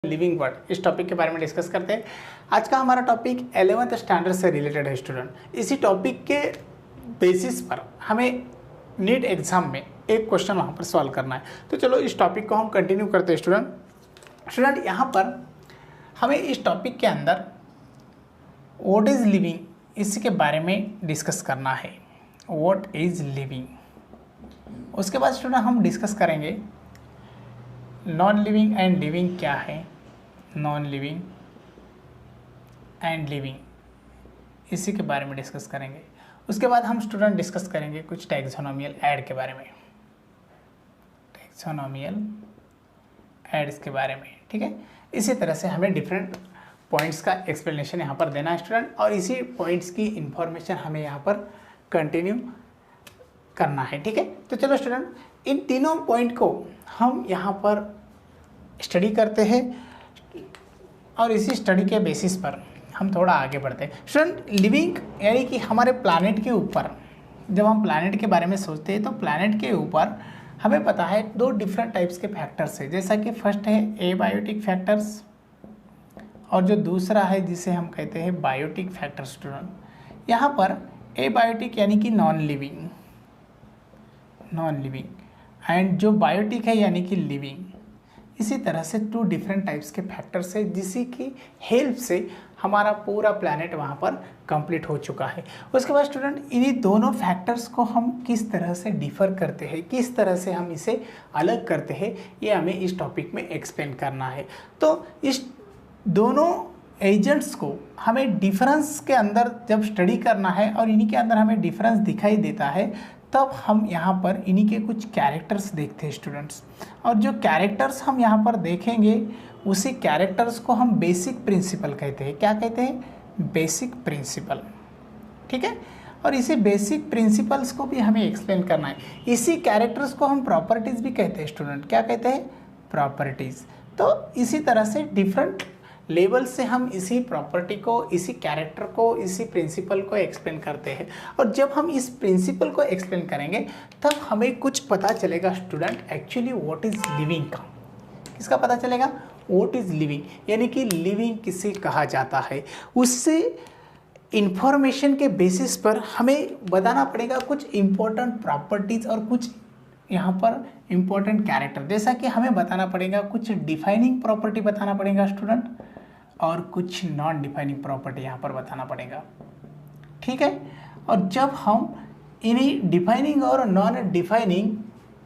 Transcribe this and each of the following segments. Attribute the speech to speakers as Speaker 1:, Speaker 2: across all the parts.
Speaker 1: Living word इस topic के बारे में डिस्कस करते हैं। आज का हमारा टॉपिक 11th स्टैंडर्ड से रिलेटेड है स्टूडेंट। इसी टॉपिक के बेसिस पर हमें नीट एग्जाम में एक क्वेश्चन वहाँ पर सॉल्व करना है। तो चलो इस टॉपिक को हम कंटिन्यू करते हैं स्टूडेंट। यहाँ पर हमें इस टॉपिक के अंदर व्हाट इज़ लिविंग इसी के बारे में डिस्कस करना है। व्हाट इज़ लिविंग, उसके बाद स्टूडेंट हम डिस्कस करेंगे नॉन लिविंग एंड लिविंग क्या है, नॉन लिविंग एंड लिविंग इसी के बारे में डिस्कस करेंगे। उसके बाद हम स्टूडेंट डिस्कस करेंगे कुछ टैक्सोनॉमियल ऐड के बारे में, टैक्सोनॉमियल ऐड्स के बारे में, ठीक है। इसी तरह से हमें डिफरेंट पॉइंट्स का एक्सप्लेनेशन यहाँ पर देना है स्टूडेंट, और इसी पॉइंट्स की इंफॉर्मेशन हमें यहाँ पर कंटिन्यू करना है, ठीक है। तो चलो स्टूडेंट इन तीनों पॉइंट को हम यहाँ पर स्टडी करते हैं और इसी स्टडी के बेसिस पर हम थोड़ा आगे बढ़ते हैं। स्टूडेंट लिविंग यानी कि हमारे प्लैनेट के ऊपर जब हम प्लैनेट के बारे में सोचते हैं तो प्लैनेट के ऊपर हमें पता है दो डिफरेंट टाइप्स के फैक्टर्स है। जैसा कि फर्स्ट है एबायोटिक फैक्टर्स और जो दूसरा है जिसे हम कहते हैं बायोटिक फैक्टर्स। स्टूडेंट यहाँ पर एबायोटिक यानी कि नॉन लिविंग एंड जो बायोटिक है यानी कि लिविंग। इसी तरह से टू डिफरेंट टाइप्स के फैक्टर्स है जिसी की हेल्प से हमारा पूरा प्लैनेट वहाँ पर कंप्लीट हो चुका है। उसके बाद स्टूडेंट इन्हीं दोनों फैक्टर्स को हम किस तरह से डिफ़र करते हैं, किस तरह से हम इसे अलग करते हैं, ये हमें इस टॉपिक में एक्सप्लेन करना है। तो इस दोनों एजेंट्स को हमें डिफरेंस के अंदर जब स्टडी करना है और इन्हीं के अंदर हमें डिफरेंस दिखाई देता है तब हम यहाँ पर इन्हीं के कुछ कैरेक्टर्स देखते हैं स्टूडेंट्स। और जो कैरेक्टर्स हम यहाँ पर देखेंगे उसी कैरेक्टर्स को हम बेसिक प्रिंसिपल कहते हैं। क्या कहते हैं? बेसिक प्रिंसिपल, ठीक है। और इसी बेसिक प्रिंसिपल्स को भी हमें एक्सप्लेन करना है। इसी कैरेक्टर्स को हम प्रॉपर्टीज़ भी कहते हैं स्टूडेंट। क्या कहते हैं? प्रॉपर्टीज़। तो इसी तरह से डिफरेंट लेवल से हम इसी प्रॉपर्टी को, इसी कैरेक्टर को, इसी प्रिंसिपल को एक्सप्लेन करते हैं। और जब हम इस प्रिंसिपल को एक्सप्लेन करेंगे तब हमें कुछ पता चलेगा student actually what is living का। किसका पता चलेगा? व्हाट इज़ लिविंग यानी कि लिविंग किसे कहा जाता है। उससे इंफॉर्मेशन के बेसिस पर हमें बताना पड़ेगा कुछ इम्पोर्टेंट प्रॉपर्टीज़ और कुछ यहाँ पर इम्पोर्टेंट कैरेक्टर। जैसा कि हमें बताना पड़ेगा कुछ डिफाइनिंग प्रॉपर्टी बताना पड़ेगा स्टूडेंट और कुछ नॉन डिफाइनिंग प्रॉपर्टी यहाँ पर बताना पड़ेगा, ठीक है। और जब हम इन्हीं डिफाइनिंग और नॉन डिफाइनिंग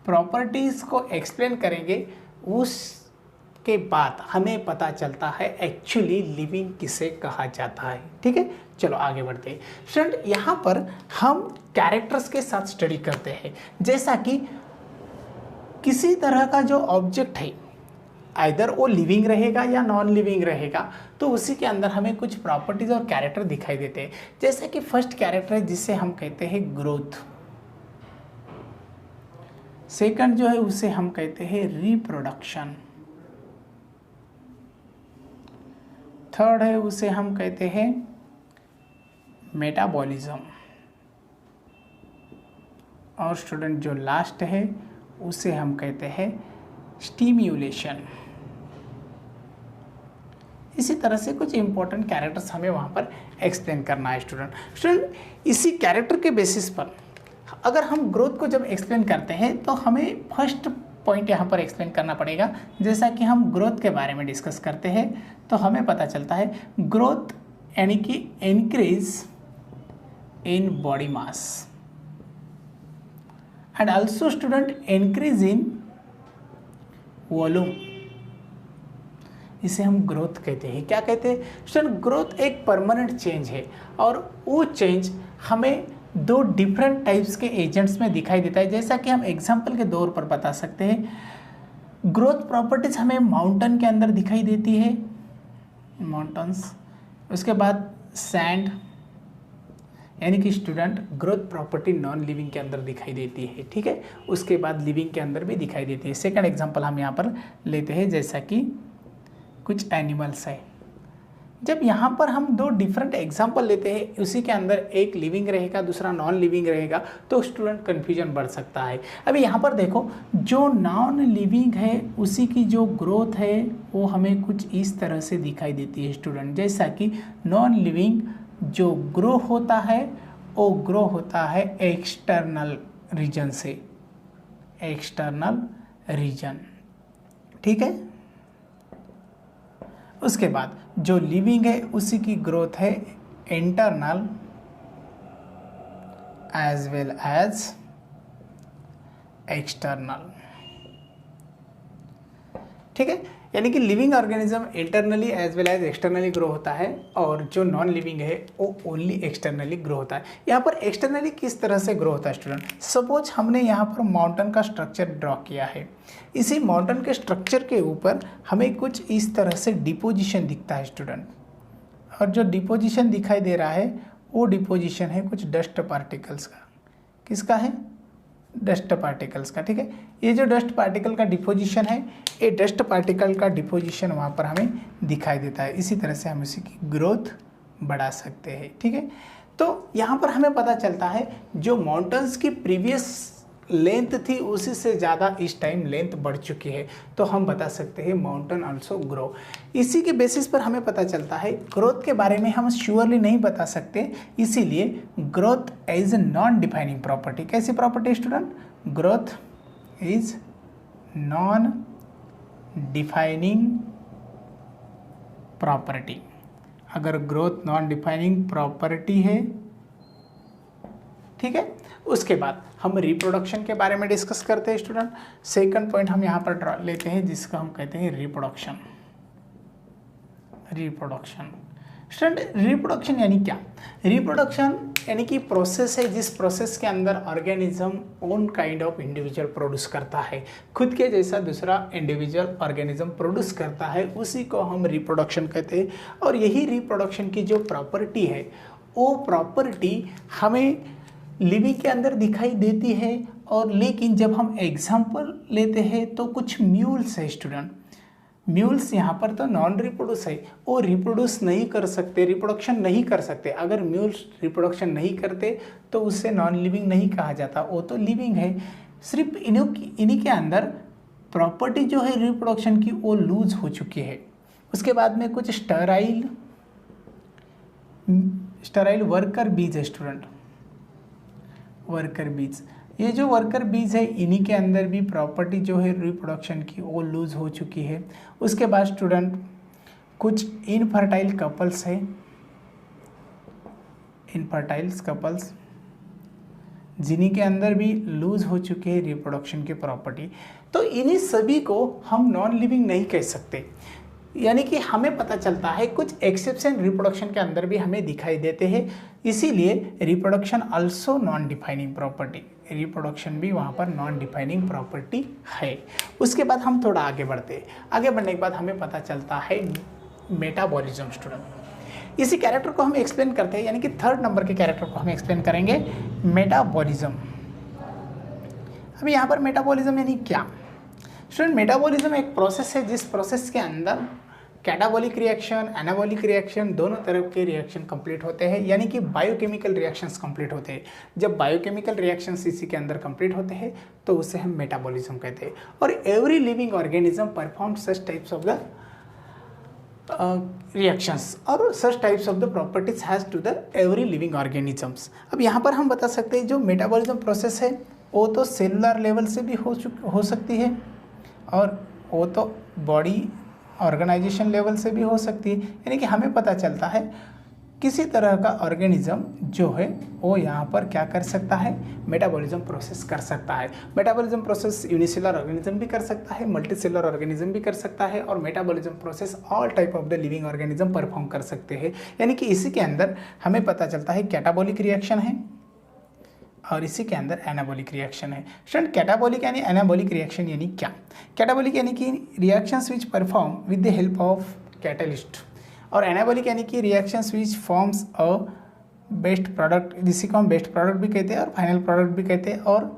Speaker 1: प्रॉपर्टीज़ को एक्सप्लेन करेंगे उसके बाद हमें पता चलता है एक्चुअली लिविंग किसे कहा जाता है, ठीक है। चलो आगे बढ़ते हैं स्टूडेंट। यहाँ पर हम कैरेक्टर्स के साथ स्टडी करते हैं। जैसा कि किसी तरह का जो ऑब्जेक्ट है आइदर वो लिविंग रहेगा या नॉन लिविंग रहेगा तो उसी के अंदर हमें कुछ प्रॉपर्टीज़ और कैरेक्टर दिखाई देते हैं। जैसे कि फर्स्ट कैरेक्टर है जिसे हम कहते हैं ग्रोथ, सेकंड जो है उसे हम कहते हैं रिप्रोडक्शन, थर्ड है उसे हम कहते हैं मेटाबॉलिज्म, और स्टूडेंट जो लास्ट है उसे हम कहते हैं स्टिम्युलेशन। इसी तरह से कुछ इंपॉर्टेंट कैरेक्टर्स हमें वहाँ पर एक्सप्लेन करना है स्टूडेंट। इसी कैरेक्टर के बेसिस पर अगर हम ग्रोथ को जब एक्सप्लेन करते हैं तो हमें फर्स्ट पॉइंट यहाँ पर एक्सप्लेन करना पड़ेगा। जैसा कि हम ग्रोथ के बारे में डिस्कस करते हैं तो हमें पता चलता है ग्रोथ यानी कि increase in body mass and also student increase in volume, इसे हम ग्रोथ कहते हैं। क्या कहते हैं स्टूडेंट? ग्रोथ एक परमानेंट चेंज है और वो चेंज हमें दो डिफरेंट टाइप्स के एजेंट्स में दिखाई देता है। जैसा कि हम एग्जांपल के तौर पर बता सकते हैं ग्रोथ प्रॉपर्टीज हमें माउंटेन के अंदर दिखाई देती है, माउंटेन्स। उसके बाद सैंड यानी कि student growth property non living के अंदर दिखाई देती है, ठीक है। उसके बाद लिविंग के अंदर भी दिखाई देती है। सेकंड एग्जांपल हम यहाँ पर लेते हैं जैसा कि कुछ एनिमल्स है। जब यहाँ पर हम दो डिफरेंट एग्जाम्पल लेते हैं, उसी के अंदर एक लिविंग रहेगा दूसरा नॉन लिविंग रहेगा, तो स्टूडेंट कन्फ्यूजन बढ़ सकता है। अभी यहाँ पर देखो, जो नॉन लिविंग है उसी की जो ग्रोथ है वो हमें कुछ इस तरह से दिखाई देती है स्टूडेंट। जैसा कि नॉन लिविंग जो ग्रो होता है वो ग्रो होता है एक्सटर्नल रीजन से, एक्सटर्नल रीजन, ठीक है। उसके बाद जो लिविंग है उसी की ग्रोथ है internal as well as external, ठीक है। यानी कि living organism internally as well as externally grow होता है और जो नॉन लिविंग है वो ओनली एक्सटर्नली ग्रो होता है। यहाँ पर एक्सटर्नली किस तरह से ग्रो होता है स्टूडेंट? सपोज हमने यहाँ पर माउंटेन का स्ट्रक्चर ड्रॉ किया है, इसी माउंटेन के स्ट्रक्चर के ऊपर हमें कुछ इस तरह से डिपोजिशन दिखता है स्टूडेंट, और जो डिपोजिशन दिखाई दे रहा है वो डिपोजिशन है कुछ डस्ट पार्टिकल्स का। किसका है? डस्ट पार्टिकल्स का, ठीक है। ये जो डस्ट पार्टिकल का डिपोजिशन है, ये डस्ट पार्टिकल का डिपोजिशन वहाँ पर हमें दिखाई देता है। इसी तरह से हम उसी की ग्रोथ बढ़ा सकते हैं, ठीक है। तो यहाँ पर हमें पता चलता है जो माउंटेन्स की प्रीवियस लेंथ थी उसी से ज़्यादा इस टाइम लेंथ बढ़ चुकी है, तो हम बता सकते हैं माउंटेन आल्सो ग्रो। इसी के बेसिस पर हमें पता चलता है, ग्रोथ के बारे में हम श्योरली नहीं बता सकते, इसीलिए growth as a non defining property. कैसी property student? Growth is non defining property. अगर ग्रोथ नॉन डिफाइनिंग प्रॉपर्टी है, ठीक है। उसके बाद हम रिप्रोडक्शन के बारे में डिस्कस करते हैं स्टूडेंट। सेकंड पॉइंट हम यहाँ पर लेते हैं जिसका हम कहते हैं रिप्रोडक्शन। रिप्रोडक्शन स्टूडेंट, रिप्रोडक्शन यानी क्या? रिप्रोडक्शन यानी कि प्रोसेस है जिस प्रोसेस के अंदर organism own kind of individual produce करता है, खुद के जैसा दूसरा इंडिविजुअल ऑर्गेनिज्म प्रोड्यूस करता है, उसी को हम रिप्रोडक्शन कहते हैं। और यही रिप्रोडक्शन की जो प्रॉपर्टी है वो प्रॉपर्टी हमें लिविंग के अंदर दिखाई देती है। और लेकिन जब हम एग्जाम्पल लेते हैं तो कुछ म्यूल्स है स्टूडेंट, म्यूल्स यहाँ पर तो नॉन रिप्रोड्यूस है, वो रिप्रोड्यूस नहीं कर सकते, रिप्रोडक्शन नहीं कर सकते। अगर म्यूल्स रिप्रोडक्शन नहीं करते तो उससे नॉन लिविंग नहीं कहा जाता, वो तो लिविंग है। सिर्फ इन्हीं के अंदर प्रॉपर्टी जो है रिप्रोडक्शन की वो लूज हो चुकी है। उसके बाद में कुछ स्टेराइल वर्कर बीज है स्टूडेंट, वर्कर बीज। ये जो वर्कर बीज है इन्हीं के अंदर भी प्रॉपर्टी जो है रिप्रोडक्शन की वो लूज हो चुकी है। उसके बाद स्टूडेंट कुछ इनफर्टाइल कपल्स है, इनफर्टाइल्स कपल्स जिन्हीं के अंदर भी लूज हो चुके हैं रिप्रोडक्शन की प्रॉपर्टी। तो इन्हीं सभी को हम नॉन लिविंग नहीं कह सकते, यानी कि हमें पता चलता है कुछ एक्सेप्शन रिप्रोडक्शन के अंदर भी हमें दिखाई देते हैं। इसीलिए reproduction also known defining property, reproduction भी वहाँ पर नॉन डिफाइनिंग प्रॉपर्टी है। उसके बाद हम थोड़ा आगे बढ़ते हैं। आगे बढ़ने के बाद हमें पता चलता है मेटाबॉलिज्म स्टूडेंट। इसी कैरेक्टर को हम एक्सप्लेन करते हैं, यानी कि थर्ड नंबर के कैरेक्टर को हम एक्सप्लेन करेंगे, मेटाबॉलिज्म। अभी यहाँ पर मेटाबॉलिज्म यानी क्या स्टूडेंट? मेटाबॉलिज्म एक प्रोसेस है जिस प्रोसेस के अंदर कैटाबॉलिक रिएक्शन, एनाबॉलिक रिएक्शन दोनों तरह के रिएक्शन कंप्लीट होते हैं, यानी कि बायोकेमिकल रिएक्शंस कंप्लीट होते हैं। जब बायोकेमिकल रिएक्शंस इसी के अंदर कंप्लीट होते हैं तो उसे हम मेटाबॉलिज्म कहते हैं। और every living organism perform such types of the reactions और such types of the properties has to the every living organisms. अब यहाँ पर हम बता सकते हैं जो मेटाबॉलिज्म प्रोसेस है वो तो सेलुलर लेवल से भी हो सकती है और वो तो बॉडी ऑर्गेनाइजेशन लेवल से भी हो सकती है। यानी कि हमें पता चलता है किसी तरह का ऑर्गेनिज्म जो है वो यहाँ पर क्या कर सकता है, मेटाबॉलिज्म प्रोसेस कर सकता है। मेटाबॉलिज्म प्रोसेस यूनिसेलुलर ऑर्गेनिज्म भी कर सकता है, मल्टीसेलुलर ऑर्गेनिज्म भी कर सकता है, और metabolism process all type of the living organism perform कर सकते हैं। यानी कि इसी के अंदर हमें पता चलता है कैटाबॉलिक रिएक्शन है और इसी के अंदर एनाबॉलिक रिएक्शन है। स्टूडेंट, कैटाबॉलिक यानी एनाबॉलिक रिएक्शन यानी क्या? कैटाबॉलिक यानी कि reactions which perform with the help of catalyst, और एनाबॉलिक यानी कि reactions which forms a best product, जिसी को हम बेस्ट प्रोडक्ट भी कहते हैं और फाइनल प्रोडक्ट भी कहते हैं, और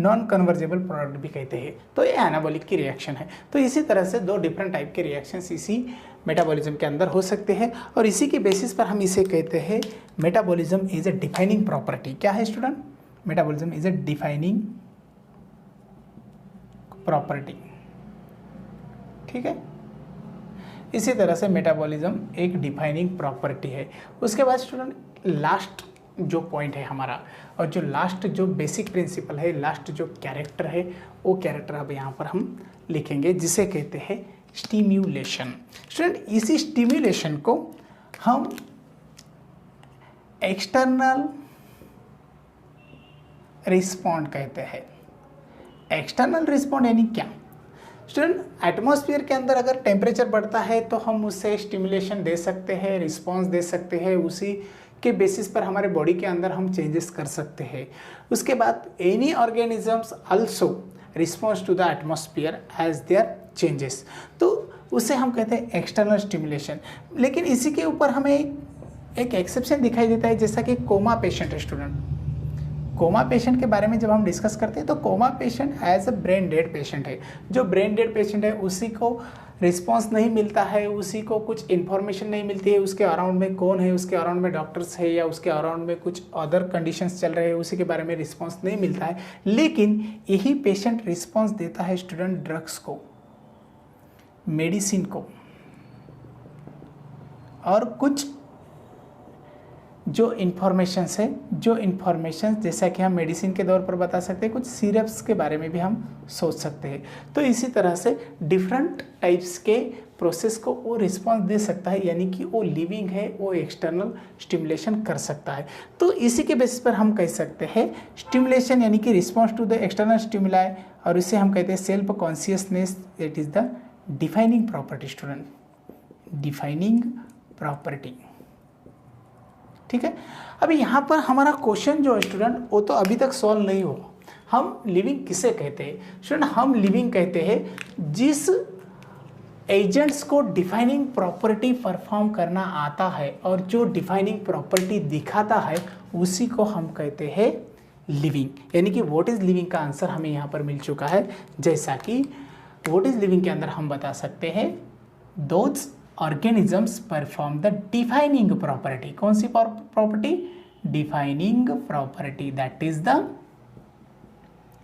Speaker 1: नॉन कन्वर्जेबल प्रोडक्ट भी कहते हैं। तो ये एनाबॉलिक की रिएक्शन है। तो इसी तरह से दो डिफरेंट टाइप के रिएक्शंस इसी मेटाबॉलिज्म के अंदर हो सकते हैं और इसी के बेसिस पर हम इसे कहते हैं metabolism is a defining property. क्या है student? Metabolism is a defining property. ठीक है, इसी तरह से मेटाबॉलिज्म एक डिफाइनिंग प्रॉपर्टी है। उसके बाद स्टूडेंट लास्ट जो पॉइंट है हमारा और जो लास्ट जो बेसिक प्रिंसिपल है, लास्ट जो कैरेक्टर है, वो कैरेक्टर अब यहाँ पर हम लिखेंगे जिसे कहते हैं स्टिम्युलेशन। स्टूडेंट इसी स्टिम्युलेशन को हम एक्सटर्नल रिस्पॉन्ड कहते हैं। एक्सटर्नल रिस्पॉन्ड यानी क्या? स्टूडेंट एटमॉस्फेयर के अंदर अगर टेम्परेचर बढ़ता है तो हम उससे स्टिमुलेशन दे सकते हैं, रिस्पॉन्स दे सकते हैं, उसी के बेसिस पर हमारे बॉडी के अंदर हम चेंजेस कर सकते हैं। उसके बाद any organisms also response to the atmosphere as their changes, तो उसे हम कहते हैं एक्सटर्नल स्टिमुलेशन। लेकिन इसी के ऊपर हमें एक एक्सेप्शन दिखाई देता है, जैसा कि कोमा पेशेंट है। स्टूडेंट कोमा पेशेंट के बारे में जब हम डिस्कस करते हैं तो coma patient as a brain dead patient है। जो ब्रेन डेड पेशेंट है उसी को रिस्पांस नहीं मिलता है, उसी को कुछ इन्फॉर्मेशन नहीं मिलती है, उसके अराउंड में कौन है, उसके अराउंड में डॉक्टर्स है या उसके अराउंड में कुछ अदर कंडीशंस चल रहे हैं, उसी के बारे में रिस्पांस नहीं मिलता है। लेकिन यही पेशेंट रिस्पांस देता है स्टूडेंट ड्रग्स को, मेडिसिन को, और कुछ जो इन्फॉर्मेशंस है, जो इन्फॉर्मेशंस जैसा कि हम मेडिसिन के तौर पर बता सकते हैं, कुछ सिरप्स के बारे में भी हम सोच सकते हैं। तो इसी तरह से डिफरेंट टाइप्स के प्रोसेस को वो रिस्पॉन्स दे सकता है, यानी कि वो लिविंग है, वो एक्सटर्नल स्टिमुलेशन कर सकता है। तो इसी के बेसिस पर हम कह सकते हैं स्टिमुलेशन यानी कि response to the external stimuli, और इसे हम कहते हैं self consciousness. It is the defining property student, defining property. ठीक है, अभी यहाँ पर हमारा क्वेश्चन जो है स्टूडेंट वो तो अभी तक सॉल्व नहीं हुआ। हम लिविंग किसे कहते हैं स्टूडेंट? हम लिविंग कहते हैं जिस एजेंट्स को डिफाइनिंग प्रॉपर्टी परफॉर्म करना आता है और जो डिफाइनिंग प्रॉपर्टी दिखाता है उसी को हम कहते हैं लिविंग। यानी कि व्हाट इज लिविंग का आंसर हमें यहाँ पर मिल चुका है। जैसा कि व्हाट इज लिविंग के अंदर हम बता सकते हैं those organisms perform the defining property. कौन सी property? Defining property. That is the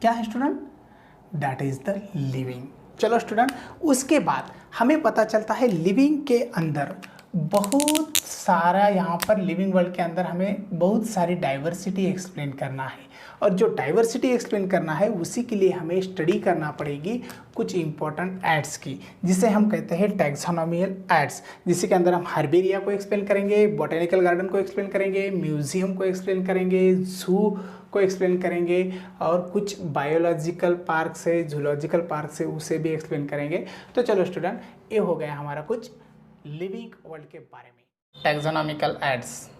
Speaker 1: क्या है student? That is the living. चलो स्टूडेंट, उसके बाद हमें पता चलता है लिविंग के अंदर बहुत सारा, यहाँ पर लिविंग वर्ल्ड के अंदर हमें बहुत सारी डाइवर्सिटी एक्सप्लेन करना है, और जो डाइवर्सिटी एक्सप्लेन करना है उसी के लिए हमें स्टडी करना पड़ेगी कुछ इंपॉर्टेंट एड्स की, जिसे हम कहते हैं टैक्सोनॉमिकल एड्स, जिसके अंदर हम हर्बेरिया को एक्सप्लेन करेंगे, बॉटेनिकल गार्डन को एक्सप्लेन करेंगे, म्यूजियम को एक्सप्लेन करेंगे, जू को एक्सप्लेन करेंगे, और कुछ बायोलॉजिकल पार्क से, जूलॉजिकल पार्क से उसे भी एक्सप्लेन करेंगे। तो चलो स्टूडेंट, ये हो गया हमारा कुछ लिविंग वर्ल्ड के बारे में। टैक्सोनॉमिकल एड्स,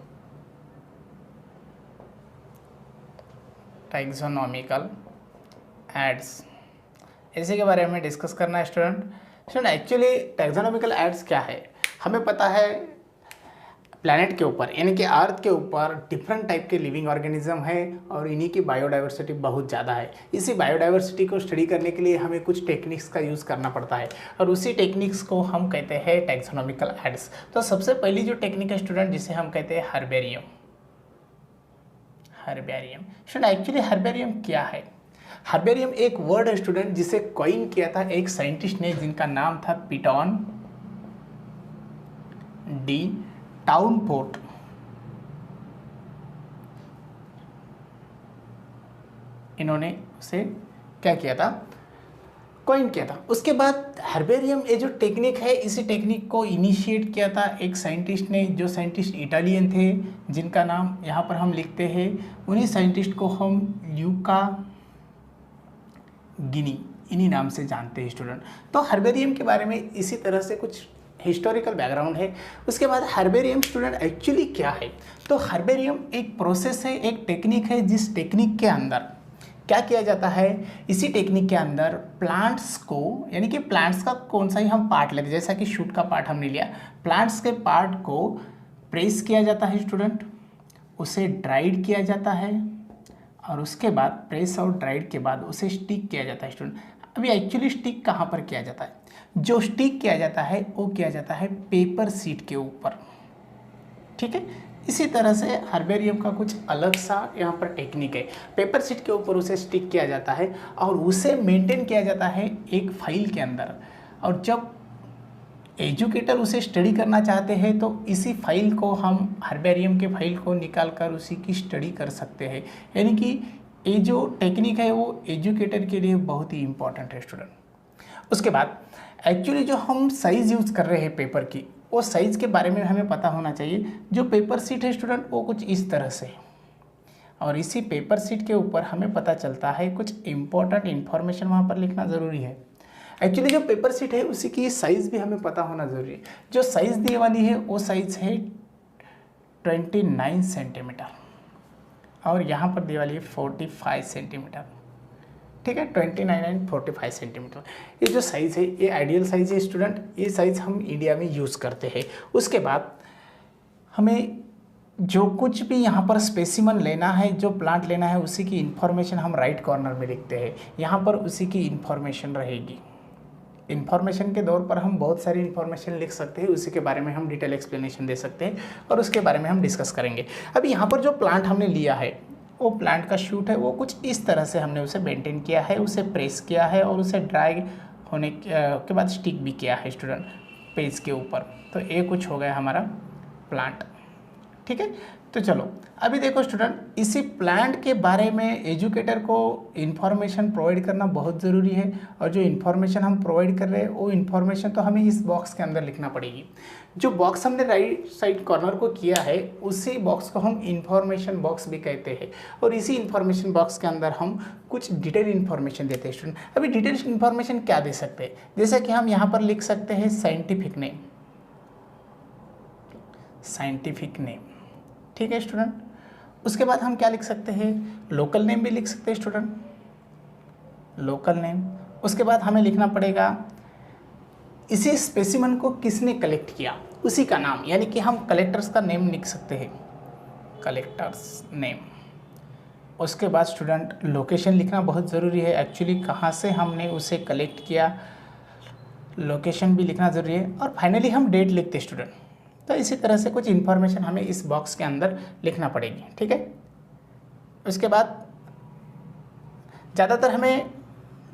Speaker 1: टैक्सोनॉमिकल एड्स, इसी के बारे में डिस्कस करना है स्टूडेंट। एक्चुअली टैक्सोनॉमिकल एड्स क्या है? हमें पता है प्लैनेट के ऊपर यानी कि अर्थ के ऊपर डिफरेंट टाइप के लिविंग ऑर्गेनिज्म है और इन्हीं की बायोडाइवर्सिटी बहुत ज़्यादा है। इसी बायोडाइवर्सिटी को स्टडी करने के लिए हमें कुछ टेक्निक्स का यूज़ करना पड़ता है और उसी टेक्निक्स को हम कहते हैं टैक्सोनॉमिकल एड्स। तो सबसे पहली जो टेक्निक है स्टूडेंट, जिसे हम कहते हैं herbarium. Herbarium student, actually herbarium क्या है? हर्बेरियम एक वर्ड है स्टूडेंट जिसे कॉइन किया था एक साइंटिस्ट ने, जिनका नाम था पीटॉन डी टाउनपोर्ट। इन्होंने उसे क्या किया था? कॉइन किया था। उसके बाद हर्बेरियम ये जो टेक्निक है, इसी टेक्निक को इनिशिएट किया था एक साइंटिस्ट ने, जो साइंटिस्ट इटालियन थे, जिनका नाम यहाँ पर हम लिखते हैं। उन्हीं साइंटिस्ट को हम ल्यूका गिनी इन्हीं नाम से जानते हैं स्टूडेंट। तो हर्बेरियम के बारे में इसी तरह से कुछ हिस्टोरिकल बैकग्राउंड है। उसके बाद हर्बेरियम स्टूडेंट एक्चुअली क्या है? तो हर्बेरियम एक प्रोसेस है, एक टेक्निक है, जिस टेक्निक के अंदर क्या किया जाता है? इसी टेक्निक के अंदर प्लांट्स को, यानी कि प्लांट्स का कौन सा ही हम पार्ट लेते, जैसा कि शूट का पार्ट हमने लिया, प्लांट्स के पार्ट को प्रेस किया जाता है स्टूडेंट, उसे ड्राइड किया जाता है और उसके बाद प्रेस और ड्राइड के बाद उसे स्टिक किया जाता है स्टूडेंट। अभी एक्चुअली स्टिक कहाँ पर किया जाता है? जो स्टिक किया जाता है वो किया जाता है पेपर शीट के ऊपर, ठीक है। इसी तरह से हर्बेरियम का कुछ अलग सा यहाँ पर टेक्निक है। पेपर शीट के ऊपर उसे स्टिक किया जाता है और उसे मेंटेन किया जाता है एक फाइल के अंदर, और जब एजुकेटर उसे स्टडी करना चाहते हैं तो इसी फाइल को हम हर्बेरियम के फाइल को निकाल कर उसी की स्टडी कर सकते हैं। यानी कि ये जो टेक्निक है वो एजुकेटर के लिए बहुत ही इम्पॉर्टेंट है स्टूडेंट। उसके बाद एक्चुअली जो हम साइज़ यूज़ कर रहे हैं पेपर की, वो साइज़ के बारे में हमें पता होना चाहिए। जो पेपर शीट है स्टूडेंट वो कुछ इस तरह से, और इसी पेपर शीट के ऊपर हमें पता चलता है कुछ इम्पोर्टेंट इन्फॉर्मेशन वहाँ पर लिखना ज़रूरी है। एक्चुअली जो पेपर शीट है उसी की साइज़ भी हमें पता होना ज़रूरी है। जो साइज़ दी वाली है वो साइज़ है 29 सेंटीमीटर और यहाँ पर दी वाली है 45 सेंटीमीटर, ठीक है। 29 एंड 45 सेंटीमीटर ये जो साइज़ है ये आइडियल साइज़ है स्टूडेंट। ये साइज़ हम इंडिया में यूज़ करते हैं। उसके बाद हमें जो कुछ भी यहाँ पर स्पेसिमन लेना है, जो प्लांट लेना है, उसी की इन्फॉर्मेशन हम राइट कॉर्नर में लिखते हैं। यहाँ पर उसी की इन्फॉर्मेशन रहेगी। इन्फॉर्मेशन के दौर पर हम बहुत सारी इन्फॉर्मेशन लिख सकते हैं, उसी के बारे में हम डिटेल एक्सप्लेनेशन दे सकते हैं और उसके बारे में हम डिस्कस करेंगे। अभी यहाँ पर जो प्लांट हमने लिया है वो प्लांट का शूट है, वो कुछ इस तरह से हमने उसे मेंटेन किया है, उसे प्रेस किया है और उसे ड्राई होने के बाद स्टिक भी किया है स्टूडेंट पेज के ऊपर। तो ये कुछ हो गया हमारा प्लांट, ठीक है। तो चलो अभी देखो स्टूडेंट, इसी प्लांट के बारे में एजुकेटर को इन्फॉर्मेशन प्रोवाइड करना बहुत ज़रूरी है, और जो इन्फॉर्मेशन हम प्रोवाइड कर रहे हैं वो इन्फॉर्मेशन तो हमें इस बॉक्स के अंदर लिखना पड़ेगी। जो बॉक्स हमने राइट साइड कॉर्नर को किया है उसी बॉक्स को हम इन्फॉर्मेशन बॉक्स भी कहते हैं, और इसी इन्फॉर्मेशन बॉक्स के अंदर हम कुछ डिटेल इन्फॉर्मेशन देते हैं स्टूडेंट। अभी डिटेल इन्फॉर्मेशन क्या दे सकते हैं? जैसे कि हम यहाँ पर लिख सकते हैं साइंटिफिक नेम, साइंटिफिक नेम, ठीक है स्टूडेंट। उसके बाद हम क्या लिख सकते हैं? लोकल नेम भी लिख सकते हैं स्टूडेंट, लोकल नेम। उसके बाद हमें लिखना पड़ेगा इसी स्पेसिमन को किसने कलेक्ट किया, उसी का नाम, यानी कि हम कलेक्टर्स का नेम लिख सकते हैं, कलेक्टर्स नेम। उसके बाद स्टूडेंट लोकेशन लिखना बहुत ज़रूरी है। एक्चुअली कहाँ से हमने उसे कलेक्ट किया, लोकेशन भी लिखना ज़रूरी है। और फाइनली हम डेट लिखते हैं स्टूडेंट। तो इसी तरह से कुछ इन्फॉर्मेशन हमें इस बॉक्स के अंदर लिखना पड़ेगी, ठीक है। उसके बाद ज़्यादातर हमें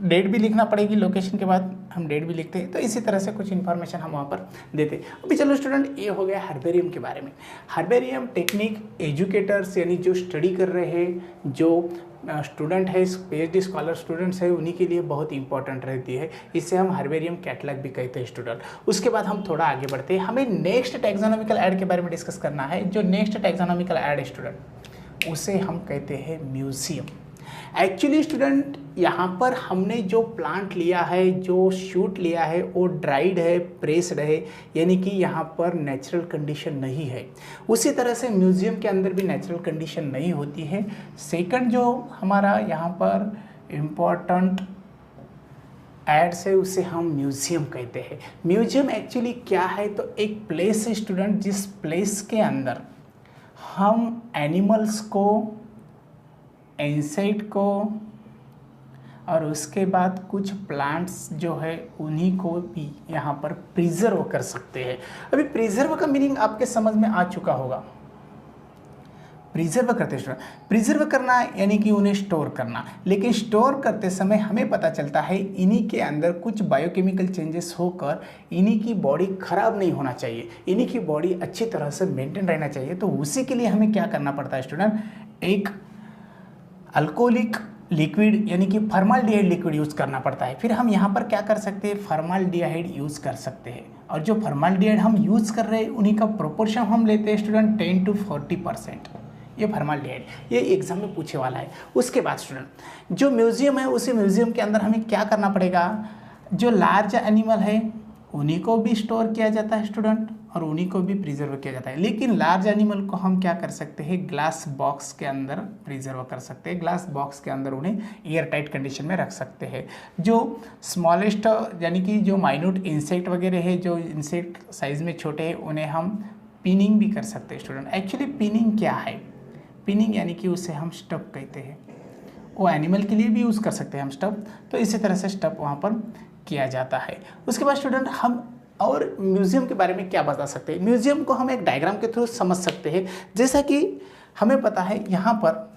Speaker 1: डेट भी लिखना पड़ेगी, लोकेशन के बाद हम डेट भी लिखते हैं। तो इसी तरह से कुछ इन्फॉर्मेशन हम वहाँ पर देते हैं। अभी चलो स्टूडेंट, ये हो गया हर्बेरियम के बारे में। हर्बेरियम टेक्निक एजुकेटर्स यानी जो स्टडी कर रहे हैं, जो स्टूडेंट है, पीएचडी स्कॉलर स्टूडेंट्स है, उन्हीं के लिए बहुत इंपॉर्टेंट रहती है। इसे हम हर्बेरियम कैटलॉग भी कहते हैं स्टूडेंट। उसके बाद हम थोड़ा आगे बढ़ते हैं, हमें नेक्स्ट टैक्सोनॉमिकल ऐड के बारे में डिस्कस करना है। जो नेक्स्ट टैक्सोनॉमिकल ऐड है स्टूडेंट, उसे हम कहते हैं म्यूजियम। एक्चुअली स्टूडेंट यहाँ पर हमने जो प्लांट लिया है, जो शूट लिया है, वो ड्राइड है, प्रेस्ड है, यानी कि यहाँ पर नेचुरल कंडीशन नहीं है। उसी तरह से म्यूज़ियम के अंदर भी नेचुरल कंडीशन नहीं होती है। सेकंड जो हमारा यहाँ पर इम्पोर्टेंट एड्स है उसे हम म्यूज़ियम कहते हैं। म्यूज़ियम एक्चुअली क्या है? तो एक प्लेस है स्टूडेंट, जिस प्लेस के अंदर हम एनिमल्स को, इंसेक्ट को और उसके बाद कुछ प्लांट्स जो है उन्हीं को भी यहाँ पर प्रिजर्व कर सकते हैं। अभी प्रिजर्व का मीनिंग आपके समझ में आ चुका होगा। प्रिजर्व करते हैं, प्रिजर्व करना यानी कि उन्हें स्टोर करना। लेकिन स्टोर करते समय हमें पता चलता है इन्हीं के अंदर कुछ बायोकेमिकल चेंजेस होकर इन्हीं की बॉडी खराब नहीं होना चाहिए, इन्हीं की बॉडी अच्छी तरह से मेंटेन रहना चाहिए। तो उसी के लिए हमें क्या करना पड़ता है स्टूडेंट? एक अल्कोहलिक लिक्विड यानी कि फॉर्माल्डिहाइड लिक्विड यूज़ करना पड़ता है। फिर हम यहाँ पर क्या कर सकते हैं? फॉर्माल्डिहाइड यूज़ कर सकते हैं। और जो फॉर्माल्डिहाइड हम यूज़ कर रहे हैं उन्हीं का प्रोपोर्शन हम लेते हैं स्टूडेंट 10 to 40%। ये फॉर्माल्डिहाइड, ये एग्जाम में पूछे वाला है। उसके बाद स्टूडेंट जो म्यूज़ियम है, उसी म्यूज़ियम के अंदर हमें क्या करना पड़ेगा? जो लार्ज एनिमल है उन्हीं को भी स्टोर किया जाता है स्टूडेंट, और उन्हीं को भी प्रिजर्व किया जाता है। लेकिन लार्ज एनिमल को हम क्या कर सकते हैं? ग्लास बॉक्स के अंदर प्रिजर्व कर सकते हैं। ग्लास बॉक्स के अंदर उन्हें एयर टाइट कंडीशन में रख सकते हैं। जो स्मॉलेस्ट यानी कि जो माइन्यूट इंसेक्ट वगैरह है, जो इंसेक्ट साइज़ में छोटे हैं, उन्हें हम पिनिंग भी कर सकते हैं स्टूडेंट। एक्चुअली पिनिंग क्या है? पिनिंग यानी कि उसे हम स्टफ कहते हैं। वो एनिमल के लिए भी यूज़ कर सकते हैं हम स्टफ। तो इसी तरह से स्टफ वहाँ पर किया जाता है। उसके बाद स्टूडेंट हम और म्यूज़ियम के बारे में क्या बता सकते हैं? म्यूज़ियम को हम एक डायग्राम के थ्रू समझ सकते हैं। जैसा कि हमें पता है यहाँ पर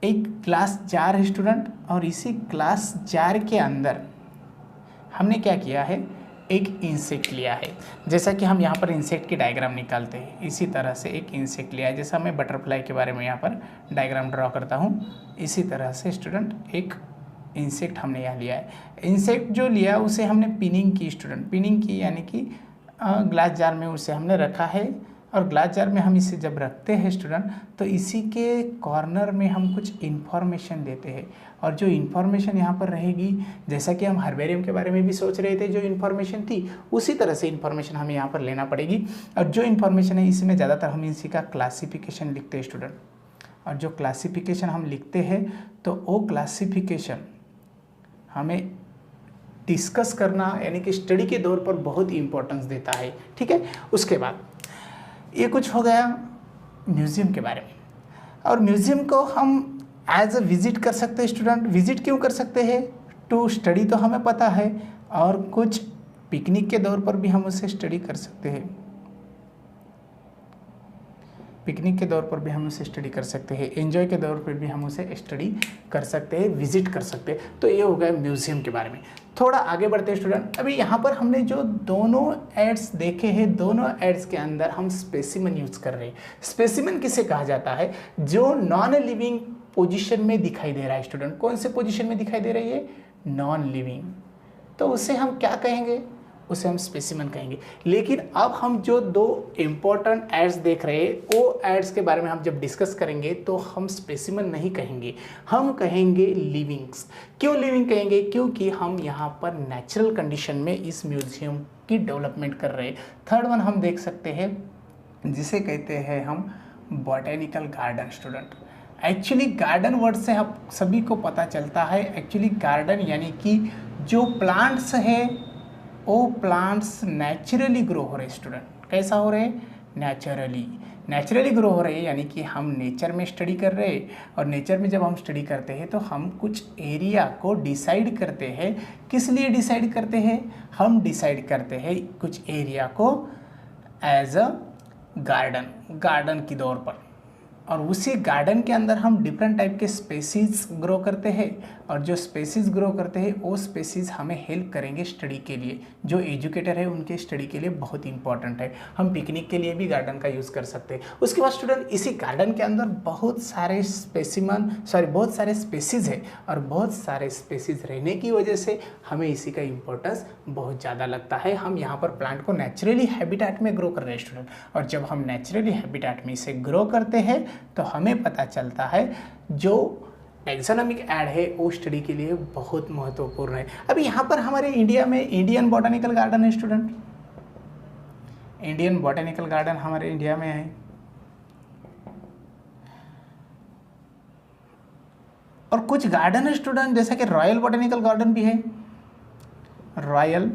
Speaker 1: एक ग्लास जार है स्टूडेंट, और इसी ग्लास जार के अंदर हमने क्या किया है, एक इंसेक्ट लिया है। जैसा कि हम यहाँ पर इंसेक्ट की डायग्राम निकालते हैं, इसी तरह से एक इंसेक्ट लिया है। जैसा मैं बटरफ्लाई के बारे में यहाँ पर डायग्राम ड्रॉ करता हूँ, इसी तरह से स्टूडेंट एक इंसेक्ट हमने यहाँ लिया है। इंसेक्ट जो लिया उसे हमने पिनिंग की स्टूडेंट, पिनिंग की यानी कि ग्लास जार में उसे हमने रखा है। और ग्लास जार में हम इसे जब रखते हैं स्टूडेंट, तो इसी के कॉर्नर में हम कुछ इन्फॉर्मेशन देते हैं। और जो इन्फॉर्मेशन यहाँ पर रहेगी, जैसा कि हम हर्बेरियम के बारे में भी सोच रहे थे, जो इन्फॉर्मेशन थी उसी तरह से इन्फॉर्मेशन हमें यहाँ पर लेना पड़ेगी। और जो इन्फॉर्मेशन है इसमें ज़्यादातर हम इसी का क्लासिफिकेशन लिखते हैं स्टूडेंट। और जो क्लासिफिकेशन हम लिखते हैं तो वो क्लासिफिकेशन हमें डिस्कस करना यानी कि स्टडी के दौर पर बहुत इंपॉर्टेंस देता है। ठीक है, उसके बाद ये कुछ हो गया म्यूज़ियम के बारे में। और म्यूज़ियम को हम एज अ विज़िट कर सकते हैं स्टूडेंट। विज़िट क्यों कर सकते हैं? टू स्टडी तो हमें पता है, और कुछ पिकनिक के दौर पर भी हम उसे स्टडी कर सकते हैं। पिकनिक के दौर पर भी हम उसे स्टडी कर सकते हैं, एंजॉय के दौर पर भी हम उसे स्टडी कर सकते हैं, विजिट कर सकते हैं। तो ये हो गया म्यूज़ियम के बारे में। थोड़ा आगे बढ़ते हैं स्टूडेंट। अभी यहाँ पर हमने जो दोनों एड्स देखे हैं, दोनों एड्स के अंदर हम स्पेसिमन यूज़ कर रहे हैं। स्पेसिमन किसे कहा जाता है? जो नॉन लिविंग पोजीशन में दिखाई दे रहा है स्टूडेंट। कौन से पोजीशन में दिखाई दे रही है? Non living. तो उसे हम क्या कहेंगे? उसे हम स्पेसिमन कहेंगे। लेकिन अब हम जो दो इम्पोर्टेंट एड्स देख रहे हैं, वो एड्स के बारे में हम जब डिस्कस करेंगे तो हम स्पेसिमन नहीं कहेंगे, हम कहेंगे लिविंग्स। क्यों लिविंग कहेंगे? क्योंकि हम यहाँ पर नेचुरल कंडीशन में इस म्यूजियम की डेवलपमेंट कर रहे हैं। थर्ड वन हम देख सकते हैं, जिसे कहते हैं हम botanical garden student. Actually garden word से हम सभी को पता चलता है, एक्चुअली गार्डन यानी कि जो प्लांट्स है वो प्लांट्स नेचुरली ग्रो हो रहे हैं स्टूडेंट। कैसा हो रहे हैं? नेचुरली ग्रो हो रहे हैं, यानी कि हम नेचर में स्टडी कर रहे हैं। और नेचर में जब हम स्टडी करते हैं तो हम कुछ एरिया को डिसाइड करते हैं। किस लिए डिसाइड करते हैं? हम डिसाइड करते हैं कुछ एरिया को एज अ गार्डन की तौर पर। और उसी गार्डन के अंदर हम डिफरेंट टाइप के स्पेसीज ग्रो करते हैं। और जो स्पेसीज ग्रो करते हैं वो स्पेसीज हमें हेल्प करेंगे स्टडी के लिए। जो एजुकेटर है उनके स्टडी के लिए बहुत इंपॉर्टेंट है। हम पिकनिक के लिए भी गार्डन का यूज़ कर सकते हैं। उसके बाद स्टूडेंट इसी गार्डन के अंदर बहुत सारे स्पेसीज है। और बहुत सारे स्पेसीज रहने की वजह से हमें इसी का इम्पोर्टेंस बहुत ज़्यादा लगता है। हम यहाँ पर प्लांट को नेचुरली हैबिटेट में ग्रो कर रहे हैं स्टूडेंट। और जब हम नेचुरली हैबिटेट में इसे ग्रो करते हैं तो हमें पता चलता है जो टैक्सोनॉमिक ऐड है वो स्टडी के लिए बहुत महत्वपूर्ण है। अभी यहाँ पर हमारे इंडिया में इंडियन बॉटनिकल गार्डन है स्टूडेंट। इंडियन बॉटनिकल गार्डन हमारे इंडिया में है। और कुछ गार्डन है स्टूडेंट, जैसा कि रॉयल बॉटनिकल गार्डन भी है। रॉयल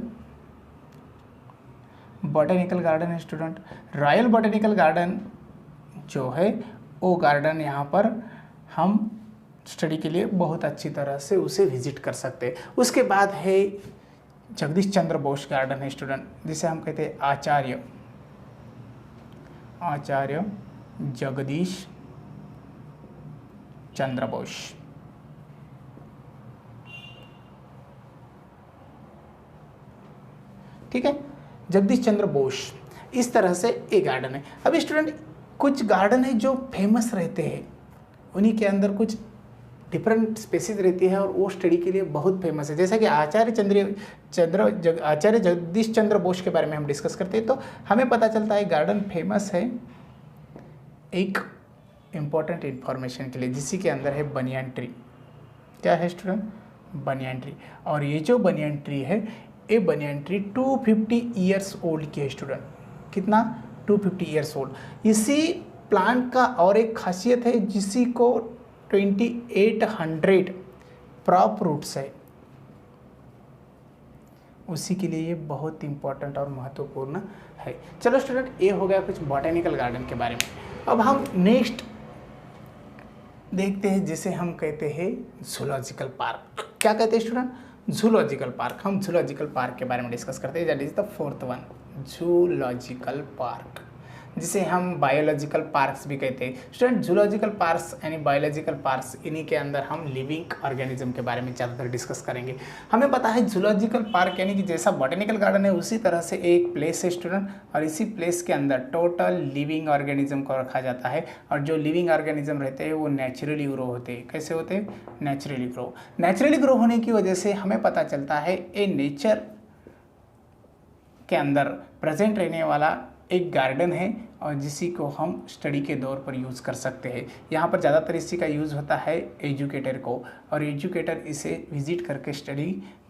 Speaker 1: बॉटनिकल गार्डन है स्टूडेंट। रॉयल बॉटनिकल गार्डन जो है वो गार्डन यहाँ पर हम स्टडी के लिए बहुत अच्छी तरह से उसे विजिट कर सकते हैं। उसके बाद है जगदीश चंद्र बोस गार्डन है स्टूडेंट, जिसे हम कहते हैं आचार्य जगदीश चंद्र बोस। ठीक है, जगदीश चंद्र बोस, इस तरह से एक गार्डन है। अभी स्टूडेंट कुछ गार्डन है जो फेमस रहते हैं, उन्हीं के अंदर कुछ डिफरेंट स्पेसीज रहती है और वो स्टडी के लिए बहुत फेमस है। जैसा कि आचार्य जगदीश चंद्र बोस के बारे में हम डिस्कस करते हैं तो हमें पता चलता है गार्डन फेमस है एक इम्पॉर्टेंट इन्फॉर्मेशन के लिए, जिसी के अंदर है बनियान ट्री। क्या है स्टूडेंट? Banyan tree. और ये जो बनियान ट्री है, ये बनियान ट्री 250 ईयर्स ओल्ड की है स्टूडेंट। कितना? 250 ईयर्स ओल्ड। इसी प्लांट का और एक खासियत है, जिसी को 2800 प्रॉप रूट्स है, उसी के लिए ये बहुत इंपॉर्टेंट और महत्वपूर्ण है। चलो स्टूडेंट, ये हो गया कुछ बॉटेनिकल गार्डन के बारे में। अब हम नेक्स्ट देखते हैं जिसे हम कहते हैं जूलॉजिकल पार्क। क्या कहते हैं स्टूडेंट? Zoological park. हम जूलॉजिकल पार्क के बारे में डिस्कस करते हैं, that is the fourth one, zoological park, जिसे हम बायोलॉजिकल पार्क्स भी कहते हैं। स्टूडेंट जूलॉजिकल पार्क्स यानी बायोलॉजिकल पार्क्स, इन्हीं के अंदर हम लिविंग ऑर्गेनिज्म के बारे में ज़्यादातर डिस्कस करेंगे। हमें पता है जूलॉजिकल पार्क यानी कि जैसा बॉटेनिकल गार्डन है उसी तरह से एक प्लेस है स्टूडेंट, और इसी प्लेस के अंदर टोटल लिविंग ऑर्गेनिज्म को रखा जाता है। और जो लिविंग ऑर्गेनिज्म रहते हैं वो नेचुरली ग्रो होते हैं। कैसे होते हैं? Naturally grow. नेचुरली ग्रो होने की वजह से हमें पता चलता है ये नेचर के अंदर प्रेजेंट रहने वाला एक गार्डन है, और जिसी को हम स्टडी के दौर पर यूज़ कर सकते हैं। यहाँ पर ज़्यादातर इसी का यूज़ होता है एजुकेटर को, और एजुकेटर इसे विजिट करके स्टडी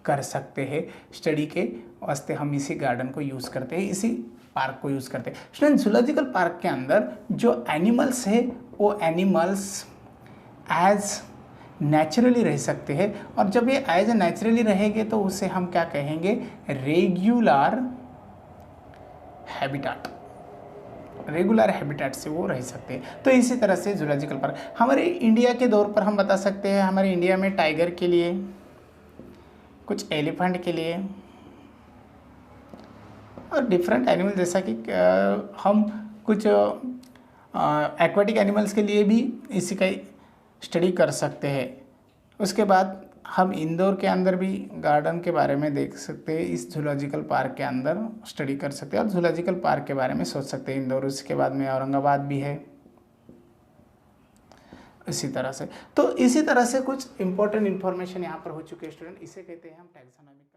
Speaker 1: कर सकते हैं। स्टडी के वास्ते हम इसी गार्डन को यूज़ करते हैं, इसी पार्क को यूज़ करते हैं। स्टूडेंट जूलॉजिकल पार्क के अंदर जो एनिमल्स है वो एनिमल्स एज नेचुरली रह सकते हैं, और जब ये एज नेचुरली रहेंगे तो उसे हम क्या कहेंगे? Regular habitat. रेगुलर हैबिटेट से वो रह सकते हैं। तो इसी तरह से जूलॉजिकल पार्क हमारे इंडिया के दौर पर हम बता सकते हैं, हमारे इंडिया में टाइगर के लिए, कुछ एलिफेंट के लिए और डिफरेंट एनिमल, जैसा कि हम कुछ एक्वाटिक एनिमल्स के लिए भी इसी का स्टडी कर सकते हैं। उसके बाद हम इंदौर के अंदर भी गार्डन के बारे में देख सकते हैं, इस जूलॉजिकल पार्क के अंदर स्टडी कर सकते हैं और जूलॉजिकल पार्क के बारे में सोच सकते हैं इंदौर। उसके बाद में औरंगाबाद भी है इसी तरह से। तो इसी तरह से कुछ इंपॉर्टेंट इन्फॉर्मेशन यहाँ पर हो चुके हैं स्टूडेंट, इसे कहते हैं हम टैक्सोनॉमिक